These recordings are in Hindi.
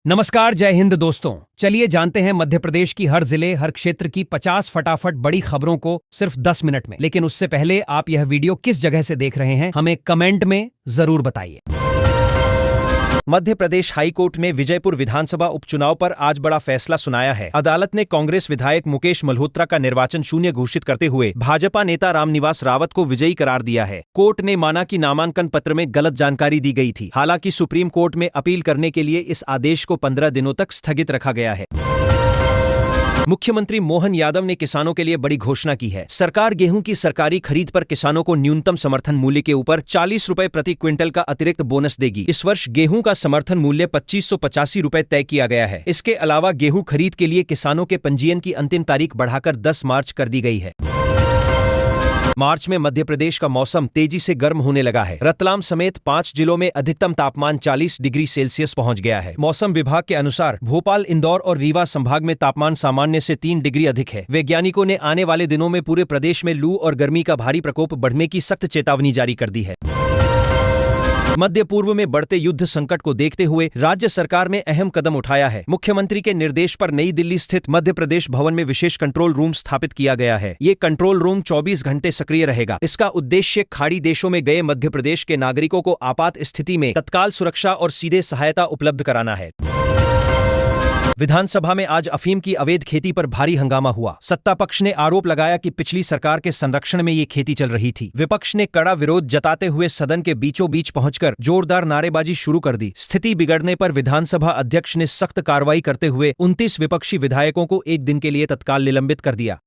नमस्कार, जय हिंद दोस्तों। चलिए जानते हैं मध्य प्रदेश की हर जिले हर क्षेत्र की 50 फटाफट बड़ी खबरों को सिर्फ 10 मिनट में। लेकिन उससे पहले आप यह वीडियो किस जगह से देख रहे हैं हमें कमेंट में जरूर बताइए। मध्य प्रदेश हाई कोर्ट में विजयपुर विधानसभा उपचुनाव पर आज बड़ा फैसला सुनाया है। अदालत ने कांग्रेस विधायक मुकेश मल्होत्रा का निर्वाचन शून्य घोषित करते हुए भाजपा नेता रामनिवास रावत को विजयी करार दिया है। कोर्ट ने माना कि नामांकन पत्र में गलत जानकारी दी गई थी। हालांकि सुप्रीम कोर्ट में अपील करने के लिए इस आदेश को 15 दिनों तक स्थगित रखा गया है। मुख्यमंत्री मोहन यादव ने किसानों के लिए बड़ी घोषणा की है। सरकार गेहूं की सरकारी खरीद पर किसानों को न्यूनतम समर्थन मूल्य के ऊपर 40 रुपए प्रति क्विंटल का अतिरिक्त बोनस देगी। इस वर्ष गेहूं का समर्थन मूल्य 2585 रुपए तय किया गया है। इसके अलावा गेहूं खरीद के लिए किसानों के पंजीयन की अंतिम तारीख बढ़ाकर 10 मार्च कर दी गई है। मार्च में मध्य प्रदेश का मौसम तेजी से गर्म होने लगा है। रतलाम समेत 5 जिलों में अधिकतम तापमान 40 डिग्री सेल्सियस पहुंच गया है। मौसम विभाग के अनुसार भोपाल, इंदौर और रीवा संभाग में तापमान सामान्य से 3 डिग्री अधिक है। वैज्ञानिकों ने आने वाले दिनों में पूरे प्रदेश में लू और गर्मी का भारी प्रकोप बढ़ने की सख्त चेतावनी जारी कर दी है। मध्य पूर्व में बढ़ते युद्ध संकट को देखते हुए राज्य सरकार ने अहम कदम उठाया है। मुख्यमंत्री के निर्देश पर नई दिल्ली स्थित मध्य प्रदेश भवन में विशेष कंट्रोल रूम स्थापित किया गया है। ये कंट्रोल रूम 24 घंटे सक्रिय रहेगा। इसका उद्देश्य खाड़ी देशों में गए मध्य प्रदेश के नागरिकों को आपात स्थिति में तत्काल सुरक्षा और सीधे सहायता उपलब्ध कराना है। विधानसभा में आज अफीम की अवैध खेती पर भारी हंगामा हुआ। सत्ता पक्ष ने आरोप लगाया कि पिछली सरकार के संरक्षण में ये खेती चल रही थी। विपक्ष ने कड़ा विरोध जताते हुए सदन के बीचों बीच पहुंचकर जोरदार नारेबाजी शुरू कर दी। स्थिति बिगड़ने पर विधानसभा अध्यक्ष ने सख्त कार्रवाई करते हुए 29 विपक्षी विधायकों को एक दिन के लिए तत्काल निलंबित कर दिया।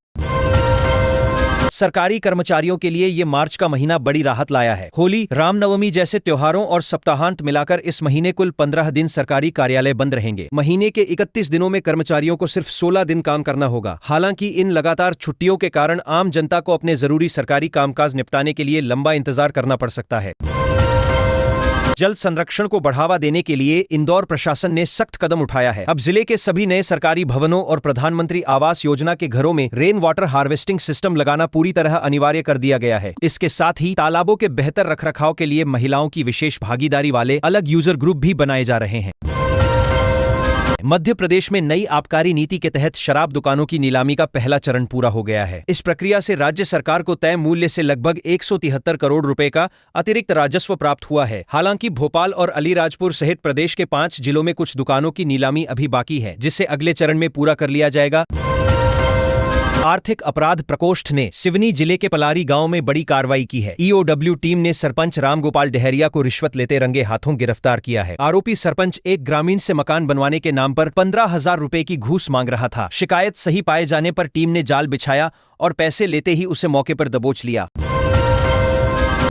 सरकारी कर्मचारियों के लिए ये मार्च का महीना बड़ी राहत लाया है। होली, रामनवमी जैसे त्योहारों और सप्ताहांत मिलाकर इस महीने कुल 15 दिन सरकारी कार्यालय बंद रहेंगे। महीने के 31 दिनों में कर्मचारियों को सिर्फ 16 दिन काम करना होगा। हालांकि इन लगातार छुट्टियों के कारण आम जनता को अपने जरूरी सरकारी कामकाज निपटाने के लिए लंबा इंतजार करना पड़ सकता है। जल संरक्षण को बढ़ावा देने के लिए इंदौर प्रशासन ने सख्त कदम उठाया है। अब जिले के सभी नए सरकारी भवनों और प्रधानमंत्री आवास योजना के घरों में रेन वाटर हार्वेस्टिंग सिस्टम लगाना पूरी तरह अनिवार्य कर दिया गया है। इसके साथ ही तालाबों के बेहतर रखरखाव के लिए महिलाओं की विशेष भागीदारी वाले अलग यूजर ग्रुप भी बनाए जा रहे हैं। मध्य प्रदेश में नई आबकारी नीति के तहत शराब दुकानों की नीलामी का पहला चरण पूरा हो गया है। इस प्रक्रिया से राज्य सरकार को तय मूल्य से लगभग 173 करोड़ रुपए का अतिरिक्त राजस्व प्राप्त हुआ है। हालांकि भोपाल और अलीराजपुर सहित प्रदेश के 5 जिलों में कुछ दुकानों की नीलामी अभी बाकी है, जिसे अगले चरण में पूरा कर लिया जाएगा। आर्थिक अपराध प्रकोष्ठ ने सिवनी जिले के पलारी गांव में बड़ी कार्रवाई की है। ईओडब्ल्यू टीम ने सरपंच रामगोपाल डहरिया को रिश्वत लेते रंगे हाथों गिरफ्तार किया है। आरोपी सरपंच एक ग्रामीण से मकान बनवाने के नाम पर 15,000 रुपए की घूस मांग रहा था। शिकायत सही पाए जाने पर टीम ने जाल बिछाया और पैसे लेते ही उसे मौके पर दबोच लिया।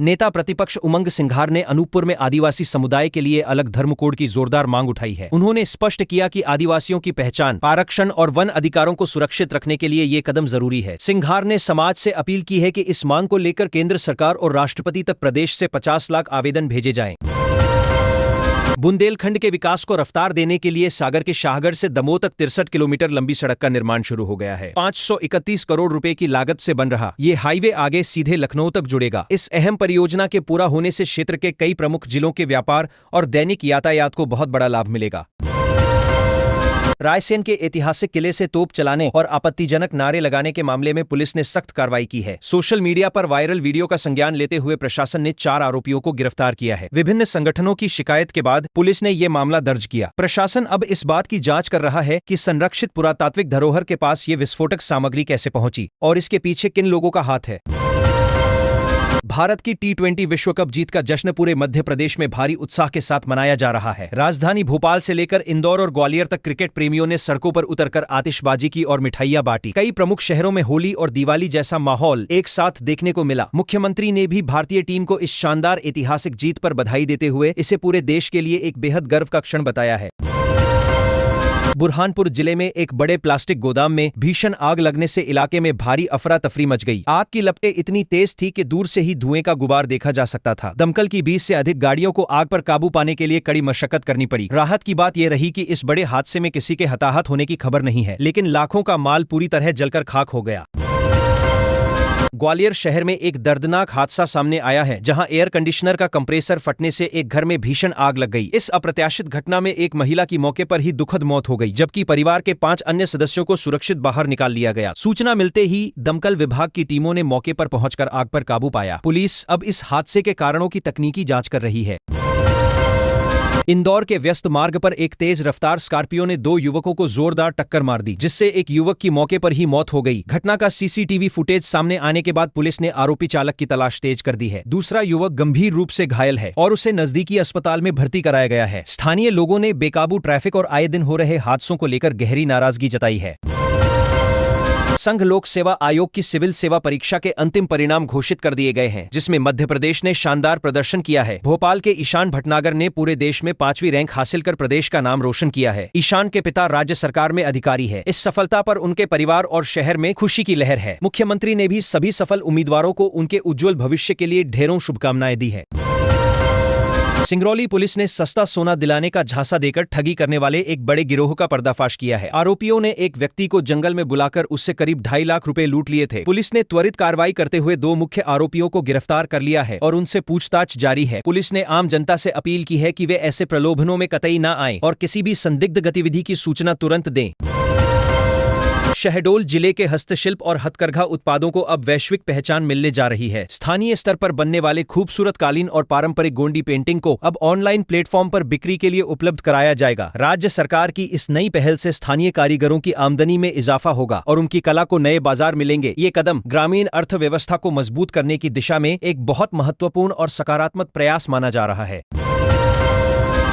नेता प्रतिपक्ष उमंग सिंघार ने अनूपपुर में आदिवासी समुदाय के लिए अलग धर्म कोड की जोरदार मांग उठाई है। उन्होंने स्पष्ट किया कि आदिवासियों की पहचान, आरक्षण और वन अधिकारों को सुरक्षित रखने के लिए ये कदम जरूरी है। सिंघार ने समाज से अपील की है कि इस मांग को लेकर केंद्र सरकार और राष्ट्रपति तक प्रदेश से 50 लाख आवेदन भेजे जाएं। बुंदेलखंड के विकास को रफ्तार देने के लिए सागर के शाहगढ़ से दमोह तक 63 किलोमीटर लंबी सड़क का निर्माण शुरू हो गया है। 531 करोड़ रुपए की लागत से बन रहा ये हाईवे आगे सीधे लखनऊ तक जुड़ेगा। इस अहम परियोजना के पूरा होने से क्षेत्र के कई प्रमुख जिलों के व्यापार और दैनिक यातायात को बहुत बड़ा लाभ मिलेगा। रायसेन के ऐतिहासिक किले से तोप चलाने और आपत्तिजनक नारे लगाने के मामले में पुलिस ने सख्त कार्रवाई की है। सोशल मीडिया पर वायरल वीडियो का संज्ञान लेते हुए प्रशासन ने 4 आरोपियों को गिरफ्तार किया है। विभिन्न संगठनों की शिकायत के बाद पुलिस ने ये मामला दर्ज किया। प्रशासन अब इस बात की जांच कर रहा है कि संरक्षित पुरातात्विक धरोहर के पास ये विस्फोटक सामग्री कैसे पहुंची और इसके पीछे किन लोगों का हाथ है। भारत की T20 विश्व कप जीत का जश्न पूरे मध्य प्रदेश में भारी उत्साह के साथ मनाया जा रहा है। राजधानी भोपाल से लेकर इंदौर और ग्वालियर तक क्रिकेट प्रेमियों ने सड़कों पर उतरकर आतिशबाजी की और मिठाइयां बांटी। कई प्रमुख शहरों में होली और दिवाली जैसा माहौल एक साथ देखने को मिला। मुख्यमंत्री ने भी भारतीय टीम को इस शानदार ऐतिहासिक जीत पर बधाई देते हुए इसे पूरे देश के लिए एक बेहद गर्व का क्षण बताया है। बुरहानपुर जिले में एक बड़े प्लास्टिक गोदाम में भीषण आग लगने से इलाके में भारी अफरा तफरी मच गई। आग की लपटें इतनी तेज थी कि दूर से ही धुएं का गुबार देखा जा सकता था। दमकल की 20 से अधिक गाड़ियों को आग पर काबू पाने के लिए कड़ी मशक्कत करनी पड़ी। राहत की बात यह रही कि इस बड़े हादसे में किसी के हताहत होने की खबर नहीं है, लेकिन लाखों का माल पूरी तरह जलकर खाक हो गया। ग्वालियर शहर में एक दर्दनाक हादसा सामने आया है, जहां एयर कंडीशनर का कंप्रेसर फटने से एक घर में भीषण आग लग गई। इस अप्रत्याशित घटना में एक महिला की मौके पर ही दुखद मौत हो गई, जबकि परिवार के 5 अन्य सदस्यों को सुरक्षित बाहर निकाल लिया गया। सूचना मिलते ही दमकल विभाग की टीमों ने मौके पर पहुंचकर आग पर काबू पाया। पुलिस अब इस हादसे के कारणों की तकनीकी जांच कर रही है। इंदौर के व्यस्त मार्ग पर एक तेज रफ्तार स्कॉर्पियो ने 2 युवकों को जोरदार टक्कर मार दी, जिससे एक युवक की मौके पर ही मौत हो गई। घटना का सीसीटीवी फुटेज सामने आने के बाद पुलिस ने आरोपी चालक की तलाश तेज कर दी है। दूसरा युवक गंभीर रूप से घायल है और उसे नजदीकी अस्पताल में भर्ती कराया गया है। स्थानीय लोगों ने बेकाबू ट्रैफिक और आए दिन हो रहे हादसों को लेकर गहरी नाराजगी जताई है। संघ लोक सेवा आयोग की सिविल सेवा परीक्षा के अंतिम परिणाम घोषित कर दिए गए हैं, जिसमें मध्य प्रदेश ने शानदार प्रदर्शन किया है। भोपाल के ईशान भटनागर ने पूरे देश में 5वीं रैंक हासिल कर प्रदेश का नाम रोशन किया है। ईशान के पिता राज्य सरकार में अधिकारी है। इस सफलता पर उनके परिवार और शहर में खुशी की लहर है। मुख्यमंत्री ने भी सभी सफल उम्मीदवारों को उनके उज्जवल भविष्य के लिए ढेरों शुभकामनाएं दी है। सिंगरौली पुलिस ने सस्ता सोना दिलाने का झांसा देकर ठगी करने वाले एक बड़े गिरोह का पर्दाफाश किया है। आरोपियों ने एक व्यक्ति को जंगल में बुलाकर उससे करीब 2.5 लाख रुपए लूट लिए थे। पुलिस ने त्वरित कार्रवाई करते हुए 2 मुख्य आरोपियों को गिरफ्तार कर लिया है और उनसे पूछताछ जारी है। पुलिस ने आम जनता से अपील की है कि वे ऐसे प्रलोभनों में कतई न आएं और किसी भी संदिग्ध गतिविधि की सूचना तुरंत दें। शहडोल जिले के हस्तशिल्प और हथकरघा उत्पादों को अब वैश्विक पहचान मिलने जा रही है। स्थानीय स्तर पर बनने वाले खूबसूरत कालीन और पारंपरिक गोंडी पेंटिंग को अब ऑनलाइन प्लेटफॉर्म पर बिक्री के लिए उपलब्ध कराया जाएगा। राज्य सरकार की इस नई पहल से स्थानीय कारीगरों की आमदनी में इजाफा होगा और उनकी कला को नए बाजार मिलेंगे। ये कदम ग्रामीण अर्थव्यवस्था को मजबूत करने की दिशा में एक बहुत महत्वपूर्ण और सकारात्मक प्रयास माना जा रहा है।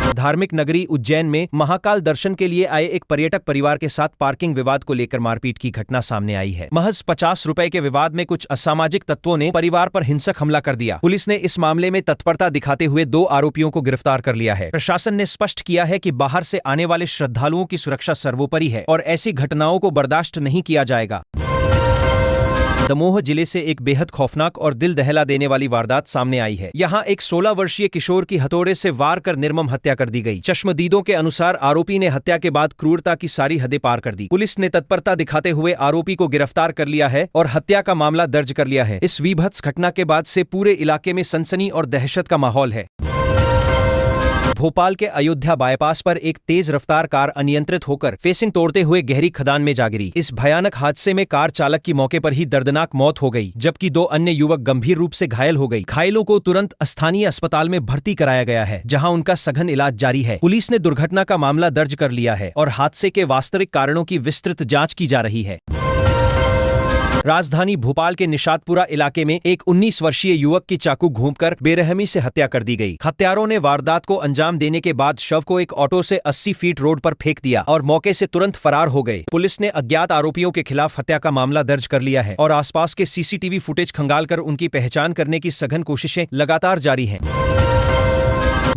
धार्मिक नगरी उज्जैन में महाकाल दर्शन के लिए आए एक पर्यटक परिवार के साथ पार्किंग विवाद को लेकर मारपीट की घटना सामने आई है। महज 50 रुपए के विवाद में कुछ असामाजिक तत्वों ने परिवार पर हिंसक हमला कर दिया। पुलिस ने इस मामले में तत्परता दिखाते हुए 2 आरोपियों को गिरफ्तार कर लिया है। प्रशासन ने स्पष्ट किया है कि बाहर से आने वाले श्रद्धालुओं की सुरक्षा सर्वोपरि है और ऐसी घटनाओं को बर्दाश्त नहीं किया जाएगा। दमोह जिले से एक बेहद खौफनाक और दिल दहला देने वाली वारदात सामने आई है। यहाँ एक 16 वर्षीय किशोर की हथौड़े से वार कर निर्मम हत्या कर दी गई। चश्मदीदों के अनुसार आरोपी ने हत्या के बाद क्रूरता की सारी हदें पार कर दी। पुलिस ने तत्परता दिखाते हुए आरोपी को गिरफ्तार कर लिया है और हत्या का मामला दर्ज कर लिया है। इस वीभत्स घटना के बाद से पूरे इलाके में सनसनी और दहशत का माहौल है। भोपाल के अयोध्या बाईपास पर एक तेज रफ्तार कार अनियंत्रित होकर फेसिंग तोड़ते हुए गहरी खदान में जा गिरी। इस भयानक हादसे में कार चालक की मौके पर ही दर्दनाक मौत हो गई, जबकि 2 अन्य युवक गंभीर रूप से घायल हो गई। घायलों को तुरंत स्थानीय अस्पताल में भर्ती कराया गया है, जहां उनका सघन इलाज जारी है। पुलिस ने दुर्घटना का मामला दर्ज कर लिया है और हादसे के वास्तविक कारणों की विस्तृत जांच की जा रही है। राजधानी भोपाल के निशातपुरा इलाके में एक 19 वर्षीय युवक की चाकू घोंपकर बेरहमी से हत्या कर दी गई। हत्यारों ने वारदात को अंजाम देने के बाद शव को एक ऑटो से 80 फीट रोड पर फेंक दिया और मौके से तुरंत फरार हो गए। पुलिस ने अज्ञात आरोपियों के खिलाफ हत्या का मामला दर्ज कर लिया है और आसपास के सीसीटीवी फुटेज खंगालकर उनकी पहचान करने की सघन कोशिशें लगातार जारी हैं।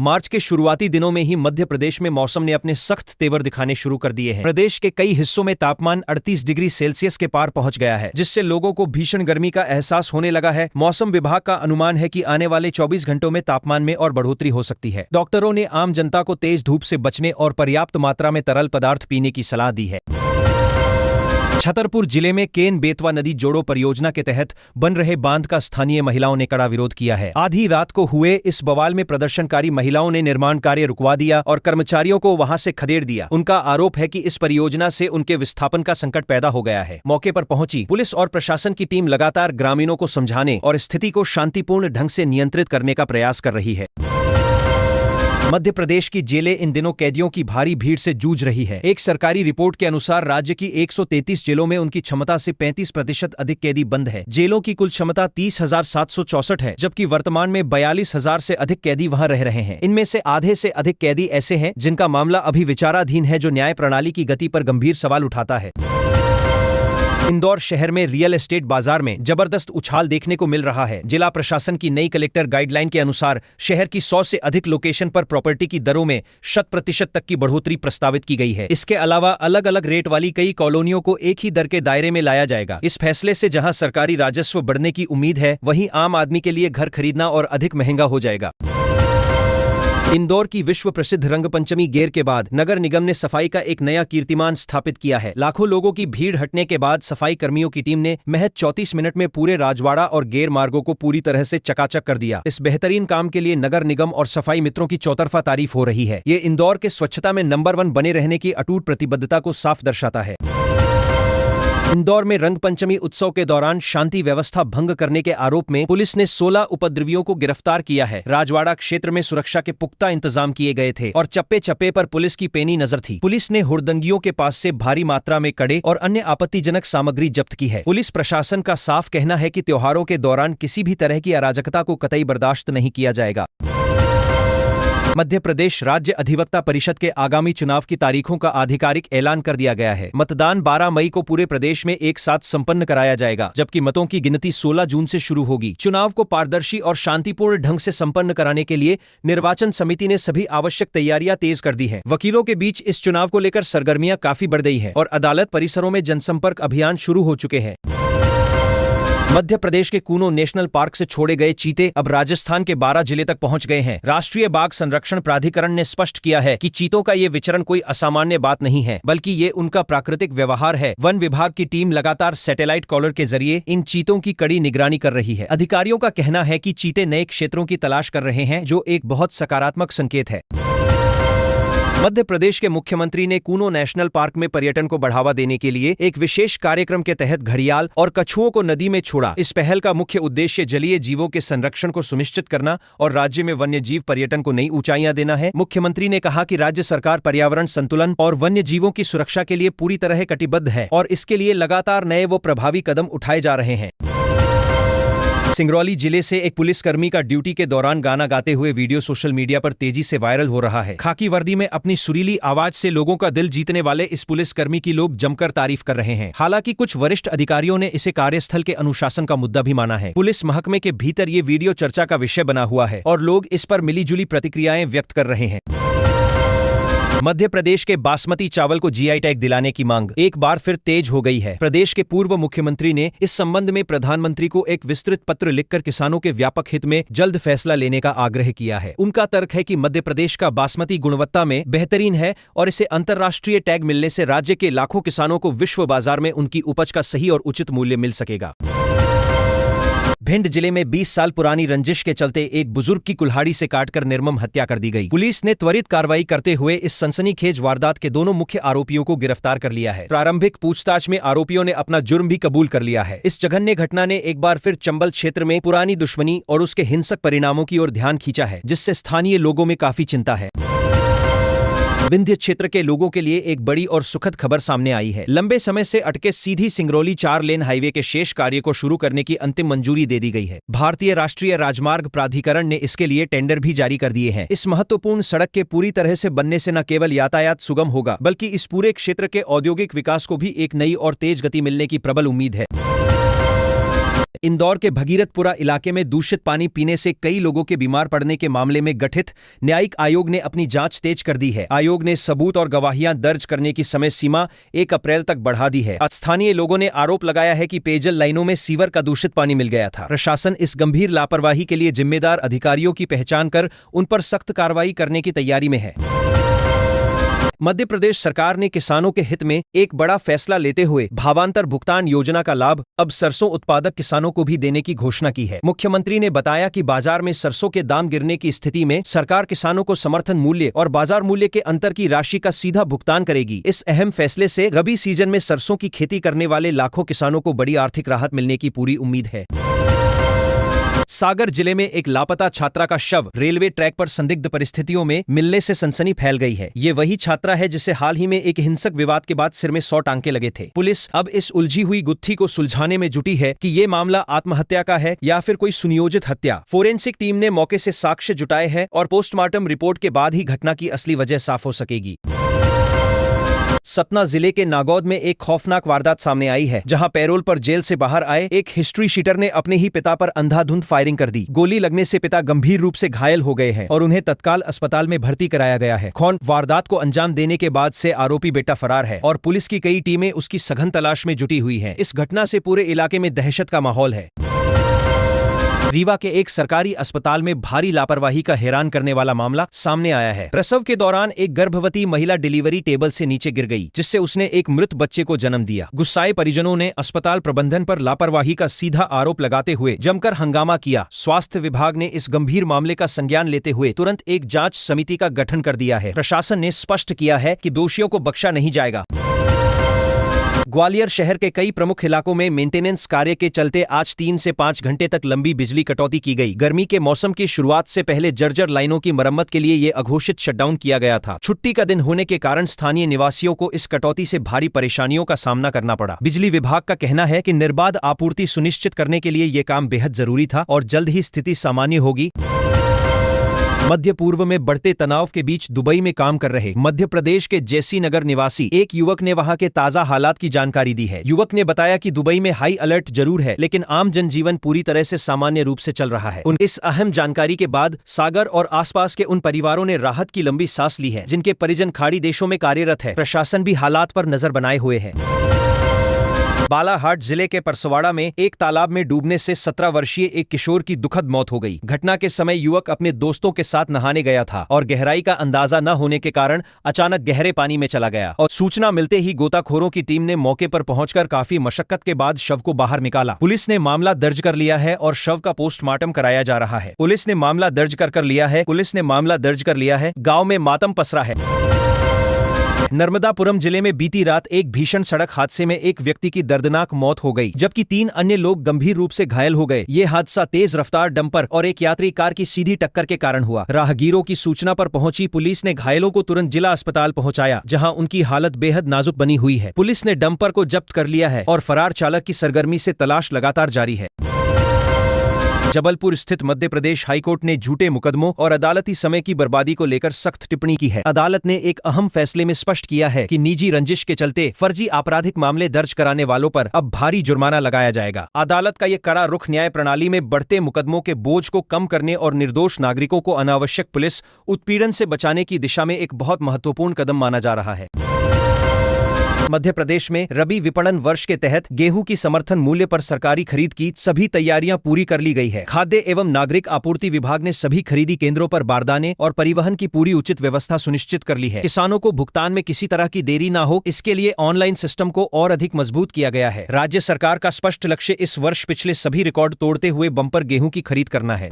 मार्च के शुरुआती दिनों में ही मध्य प्रदेश में मौसम ने अपने सख्त तेवर दिखाने शुरू कर दिए हैं। प्रदेश के कई हिस्सों में तापमान 38 डिग्री सेल्सियस के पार पहुंच गया है, जिससे लोगों को भीषण गर्मी का एहसास होने लगा है। मौसम विभाग का अनुमान है कि आने वाले 24 घंटों में तापमान में और बढ़ोतरी हो सकती है। डॉक्टरों ने आम जनता को तेज धूप से बचने और पर्याप्त मात्रा में तरल पदार्थ पीने की सलाह दी है। छतरपुर जिले में केन बेतवा नदी जोड़ो परियोजना के तहत बन रहे बांध का स्थानीय महिलाओं ने कड़ा विरोध किया है। आधी रात को हुए इस बवाल में प्रदर्शनकारी महिलाओं ने निर्माण कार्य रुकवा दिया और कर्मचारियों को वहां से खदेड़ दिया। उनका आरोप है कि इस परियोजना से उनके विस्थापन का संकट पैदा हो गया है। मौके पर पहुंची पुलिस और प्रशासन की टीम लगातार ग्रामीणों को समझाने और स्थिति को शांतिपूर्ण ढंग से नियंत्रित करने का प्रयास कर रही है। मध्य प्रदेश की जेलें इन दिनों कैदियों की भारी भीड़ से जूझ रही है। एक सरकारी रिपोर्ट के अनुसार राज्य की 133 जेलों में उनकी क्षमता से 35% अधिक कैदी बंद है। जेलों की कुल क्षमता 30,764 है, जबकि वर्तमान में 42,000 से अधिक कैदी वहां रह रहे हैं। इनमें से आधे से अधिक कैदी ऐसे हैं जिनका मामला अभी विचाराधीन है, जो न्याय प्रणाली की गति पर गंभीर सवाल उठाता है। इंदौर शहर में रियल एस्टेट बाजार में जबरदस्त उछाल देखने को मिल रहा है। जिला प्रशासन की नई कलेक्टर गाइडलाइन के अनुसार शहर की 100 से अधिक लोकेशन पर प्रॉपर्टी की दरों में 100% तक की बढ़ोतरी प्रस्तावित की गई है। इसके अलावा अलग अलग रेट वाली कई कॉलोनियों को एक ही दर के दायरे में लाया जाएगा। इस फैसले से जहां सरकारी राजस्व बढ़ने की उम्मीद है, वहीं आम आदमी के लिए घर खरीदना और अधिक महंगा हो जाएगा। इंदौर की विश्व प्रसिद्ध रंगपंचमी गेर के बाद नगर निगम ने सफाई का एक नया कीर्तिमान स्थापित किया है। लाखों लोगों की भीड़ हटने के बाद सफाई कर्मियों की टीम ने महज 34 मिनट में पूरे राजवाड़ा और गेर मार्गों को पूरी तरह से चकाचक कर दिया। इस बेहतरीन काम के लिए नगर निगम और सफाई मित्रों की चौतरफा तारीफ हो रही है। ये इंदौर के स्वच्छता में नंबर 1 बने रहने की अटूट प्रतिबद्धता को साफ दर्शाता है। इंदौर में रंगपंचमी उत्सव के दौरान शांति व्यवस्था भंग करने के आरोप में पुलिस ने 16 उपद्रवियों को गिरफ्तार किया है। राजवाड़ा क्षेत्र में सुरक्षा के पुख्ता इंतजाम किए गए थे और चप्पे चप्पे पर पुलिस की पैनी नजर थी। पुलिस ने हुड़दंगियों के पास से भारी मात्रा में कड़े और अन्य आपत्तिजनक सामग्री जब्त की है। पुलिस प्रशासन का साफ कहना है कि त्योहारों के दौरान किसी भी तरह की अराजकता को कतई बर्दाश्त नहीं किया जाएगा। मध्य प्रदेश राज्य अधिवक्ता परिषद के आगामी चुनाव की तारीखों का आधिकारिक ऐलान कर दिया गया है। मतदान 12 मई को पूरे प्रदेश में एक साथ संपन्न कराया जाएगा, जबकि मतों की गिनती 16 जून से शुरू होगी। चुनाव को पारदर्शी और शांतिपूर्ण ढंग से संपन्न कराने के लिए निर्वाचन समिति ने सभी आवश्यक तैयारियां तेज कर दी हैं। वकीलों के बीच इस चुनाव को लेकर सरगर्मियां काफी बढ़ गई है और अदालत परिसरों में जनसंपर्क अभियान शुरू हो चुके हैं। मध्य प्रदेश के कूनो नेशनल पार्क से छोड़े गए चीते अब राजस्थान के 12 जिले तक पहुंच गए हैं। राष्ट्रीय बाघ संरक्षण प्राधिकरण ने स्पष्ट किया है कि चीतों का ये विचरण कोई असामान्य बात नहीं है, बल्कि ये उनका प्राकृतिक व्यवहार है। वन विभाग की टीम लगातार सैटेलाइट कॉलर के जरिए इन चीतों की कड़ी निगरानी कर रही है। अधिकारियों का कहना है कि चीते नए क्षेत्रों की तलाश कर रहे हैं, जो एक बहुत सकारात्मक संकेत है। मध्य प्रदेश के मुख्यमंत्री ने कूनो नेशनल पार्क में पर्यटन को बढ़ावा देने के लिए एक विशेष कार्यक्रम के तहत घड़ियाल और कछुओं को नदी में छोड़ा। इस पहल का मुख्य उद्देश्य जलीय जीवों के संरक्षण को सुनिश्चित करना और राज्य में वन्य जीव पर्यटन को नई ऊंचाइयां देना है। मुख्यमंत्री ने कहा कि राज्य सरकार पर्यावरण संतुलन और वन्य जीवों की सुरक्षा के लिए पूरी तरह कटिबद्ध है और इसके लिए लगातार नए व प्रभावी कदम उठाए जा रहे हैं। सिंगरौली जिले से एक पुलिसकर्मी का ड्यूटी के दौरान गाना गाते हुए वीडियो सोशल मीडिया पर तेजी से वायरल हो रहा है। खाकी वर्दी में अपनी सुरीली आवाज से लोगों का दिल जीतने वाले इस पुलिसकर्मी की लोग जमकर तारीफ कर रहे हैं। हालांकि कुछ वरिष्ठ अधिकारियों ने इसे कार्यस्थल के अनुशासन का मुद्दा भी माना है। पुलिस महकमे के भीतर ये वीडियो चर्चा का विषय बना हुआ है और लोग इस पर मिलीजुली प्रतिक्रियाएं व्यक्त कर रहे हैं। मध्य प्रदेश के बासमती चावल को जीआई टैग दिलाने की मांग एक बार फिर तेज हो गई है। प्रदेश के पूर्व मुख्यमंत्री ने इस संबंध में प्रधानमंत्री को एक विस्तृत पत्र लिखकर किसानों के व्यापक हित में जल्द फैसला लेने का आग्रह किया है। उनका तर्क है कि मध्य प्रदेश का बासमती गुणवत्ता में बेहतरीन है और इसे अंतर्राष्ट्रीय टैग मिलने से राज्य के लाखों किसानों को विश्व बाजार में उनकी उपज का सही और उचित मूल्य मिल सकेगा। भिंड जिले में 20 साल पुरानी रंजिश के चलते एक बुजुर्ग की कुल्हाड़ी से काटकर निर्मम हत्या कर दी गई। पुलिस ने त्वरित कार्रवाई करते हुए इस सनसनीखेज वारदात के दोनों मुख्य आरोपियों को गिरफ्तार कर लिया है। प्रारंभिक पूछताछ में आरोपियों ने अपना जुर्म भी कबूल कर लिया है। इस जघन्य घटना ने एक बार फिर चंबल क्षेत्र में पुरानी दुश्मनी और उसके हिंसक परिणामों की ओर ध्यान खींचा है, जिससे स्थानीय लोगों में काफी चिंता है। विंध्य क्षेत्र के लोगों के लिए एक बड़ी और सुखद खबर सामने आई है। लंबे समय से अटके सीधी सिंगरौली 4 लेन हाईवे के शेष कार्य को शुरू करने की अंतिम मंजूरी दे दी गई है। भारतीय राष्ट्रीय राजमार्ग प्राधिकरण ने इसके लिए टेंडर भी जारी कर दिए हैं। इस महत्वपूर्ण सड़क के पूरी तरह से बनने से न केवल यातायात सुगम होगा, बल्कि इस पूरे क्षेत्र के औद्योगिक विकास को भी एक नई और तेज गति मिलने की प्रबल उम्मीद है। इंदौर के भगीरथपुरा इलाके में दूषित पानी पीने से कई लोगों के बीमार पड़ने के मामले में गठित न्यायिक आयोग ने अपनी जांच तेज कर दी है। आयोग ने सबूत और गवाहियां दर्ज करने की समय सीमा 1 अप्रैल तक बढ़ा दी है। स्थानीय लोगों ने आरोप लगाया है कि पेयजल लाइनों में सीवर का दूषित पानी मिल गया था। प्रशासन इस गंभीर लापरवाही के लिए जिम्मेदार अधिकारियों की पहचान कर उन पर सख्त कार्रवाई करने की तैयारी में है। मध्य प्रदेश सरकार ने किसानों के हित में एक बड़ा फैसला लेते हुए भावांतर भुगतान योजना का लाभ अब सरसों उत्पादक किसानों को भी देने की घोषणा की है। मुख्यमंत्री ने बताया कि बाजार में सरसों के दाम गिरने की स्थिति में सरकार किसानों को समर्थन मूल्य और बाजार मूल्य के अंतर की राशि का सीधा भुगतान करेगी। इस अहम फैसले से रबी सीजन में सरसों की खेती करने वाले लाखों किसानों को बड़ी आर्थिक राहत मिलने की पूरी उम्मीद है। सागर जिले में एक लापता छात्रा का शव रेलवे ट्रैक पर संदिग्ध परिस्थितियों में मिलने से सनसनी फैल गई है। ये वही छात्रा है जिसे हाल ही में एक हिंसक विवाद के बाद सिर में 100 टांके लगे थे। पुलिस अब इस उलझी हुई गुत्थी को सुलझाने में जुटी है कि ये मामला आत्महत्या का है या फिर कोई सुनियोजित हत्या। फोरेंसिक टीम ने मौके से साक्ष्य जुटाए हैं और पोस्टमार्टम रिपोर्ट के बाद ही घटना की असली वजह साफ हो सकेगी। सतना जिले के नागौद में एक खौफनाक वारदात सामने आई है, जहां पैरोल पर जेल से बाहर आए एक हिस्ट्री शीटर ने अपने ही पिता पर अंधाधुंध फायरिंग कर दी। गोली लगने से पिता गंभीर रूप से घायल हो गए हैं और उन्हें तत्काल अस्पताल में भर्ती कराया गया है। वारदात को अंजाम देने के बाद से आरोपी बेटा फरार है और पुलिस की कई टीमें उसकी सघन तलाश में जुटी हुई हैं। इस घटना से पूरे इलाके में दहशत का माहौल है। रीवा के एक सरकारी अस्पताल में भारी लापरवाही का हैरान करने वाला मामला सामने आया है। प्रसव के दौरान एक गर्भवती महिला डिलीवरी टेबल से नीचे गिर गई, जिससे उसने एक मृत बच्चे को जन्म दिया। गुस्साए परिजनों ने अस्पताल प्रबंधन पर लापरवाही का सीधा आरोप लगाते हुए जमकर हंगामा किया। स्वास्थ्य विभाग ने इस गंभीर मामले का संज्ञान लेते हुए तुरंत एक जांच समिति का गठन कर दिया है। प्रशासन ने स्पष्ट किया है कि दोषियों को बख्शा नहीं जाएगा। ग्वालियर शहर के कई प्रमुख इलाकों में मेंटेनेंस कार्य के चलते आज 3 से 5 घंटे तक लंबी बिजली कटौती की गई। गर्मी के मौसम की शुरुआत से पहले जर्जर लाइनों की मरम्मत के लिए ये अघोषित शटडाउन किया गया था। छुट्टी का दिन होने के कारण स्थानीय निवासियों को इस कटौती से भारी परेशानियों का सामना करना पड़ा। बिजली विभाग का कहना है कि निर्बाध आपूर्ति सुनिश्चित करने के लिए ये काम बेहद जरूरी था और जल्द ही स्थिति सामान्य होगी। मध्य पूर्व में बढ़ते तनाव के बीच दुबई में काम कर रहे मध्य प्रदेश के जेसी नगर निवासी एक युवक ने वहां के ताजा हालात की जानकारी दी है। युवक ने बताया कि दुबई में हाई अलर्ट जरूर है, लेकिन आम जनजीवन पूरी तरह से सामान्य रूप से चल रहा है। इस अहम जानकारी के बाद सागर और आसपास के उन परिवारों ने राहत की लंबी सांस ली है, जिनके परिजन खाड़ी देशों में कार्यरत है। प्रशासन भी हालात पर नजर बनाए हुए है। बालाहाट जिले के परसवाड़ा में एक तालाब में डूबने से 17 वर्षीय एक किशोर की दुखद मौत हो गई। घटना के समय युवक अपने दोस्तों के साथ नहाने गया था और गहराई का अंदाजा न होने के कारण अचानक गहरे पानी में चला गया और सूचना मिलते ही गोताखोरों की टीम ने मौके पर पहुंचकर काफी मशक्कत के बाद शव को बाहर निकाला। पुलिस ने मामला दर्ज कर लिया है और शव का पोस्टमार्टम कराया जा रहा है। पुलिस ने मामला दर्ज कर लिया है। गाँव में मातम पसरा है। नर्मदापुरम जिले में बीती रात एक भीषण सड़क हादसे में एक व्यक्ति की दर्दनाक मौत हो गई, जबकि 3 अन्य लोग गंभीर रूप से घायल हो गए। ये हादसा तेज रफ्तार डंपर और एक यात्री कार की सीधी टक्कर के कारण हुआ। राहगीरों की सूचना पर पहुंची पुलिस ने घायलों को तुरंत जिला अस्पताल पहुंचाया, जहां उनकी हालत बेहद नाजुक बनी हुई है। पुलिस ने डंपर को जब्त कर लिया है और फरार चालक की सरगर्मी से तलाश लगातार जारी है। जबलपुर स्थित मध्य प्रदेश हाईकोर्ट ने झूठे मुकदमों और अदालती समय की बर्बादी को लेकर सख्त टिप्पणी की है। अदालत ने एक अहम फैसले में स्पष्ट किया है कि निजी रंजिश के चलते फर्जी आपराधिक मामले दर्ज कराने वालों पर अब भारी जुर्माना लगाया जाएगा। अदालत का ये कड़ा रुख न्याय प्रणाली में बढ़ते मुकदमों के बोझ को कम करने और निर्दोष नागरिकों को अनावश्यक पुलिस उत्पीड़न से बचाने की दिशा में एक बहुत महत्वपूर्ण कदम माना जा रहा है। मध्य प्रदेश में रबी विपणन वर्ष के तहत गेहूं की समर्थन मूल्य पर सरकारी खरीद की सभी तैयारियां पूरी कर ली गई है। खाद्य एवं नागरिक आपूर्ति विभाग ने सभी खरीदी केंद्रों पर बारदाने और परिवहन की पूरी उचित व्यवस्था सुनिश्चित कर ली है। किसानों को भुगतान में किसी तरह की देरी न हो, इसके लिए ऑनलाइन सिस्टम को और अधिक मजबूत किया गया है। राज्य सरकार का स्पष्ट लक्ष्य इस वर्ष पिछले सभी रिकॉर्ड तोड़ते हुए बम्पर गेहूं की खरीद करना है।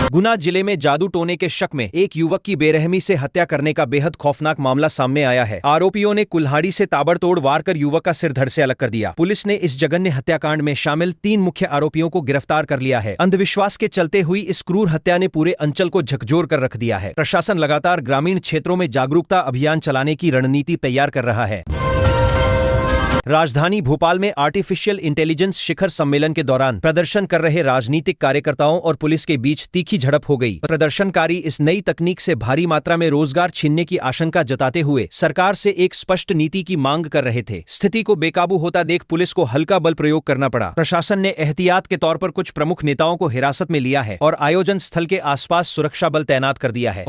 गुना जिले में जादू टोने के शक में एक युवक की बेरहमी से हत्या करने का बेहद खौफनाक मामला सामने आया है। आरोपियों ने कुल्हाड़ी से ताबड़तोड़ वार कर युवक का सिर धड़ से अलग कर दिया। पुलिस ने इस जघन्य हत्याकांड में शामिल 3 मुख्य आरोपियों को गिरफ्तार कर लिया है। अंधविश्वास के चलते हुई इस क्रूर हत्या ने पूरे अंचल को झकझोर कर रख दिया है। प्रशासन लगातार ग्रामीण क्षेत्रों में जागरूकता अभियान चलाने की रणनीति तैयार कर रहा है। राजधानी भोपाल में आर्टिफिशियल इंटेलिजेंस शिखर सम्मेलन के दौरान प्रदर्शन कर रहे राजनीतिक कार्यकर्ताओं और पुलिस के बीच तीखी झड़प हो गई। प्रदर्शनकारी इस नई तकनीक से भारी मात्रा में रोजगार छीनने की आशंका जताते हुए सरकार से एक स्पष्ट नीति की मांग कर रहे थे। स्थिति को बेकाबू होता देख पुलिस को हल्का बल प्रयोग करना पड़ा। प्रशासन ने एहतियात के तौर पर कुछ प्रमुख नेताओं को हिरासत में लिया है और आयोजन स्थल के आसपास सुरक्षा बल तैनात कर दिया है।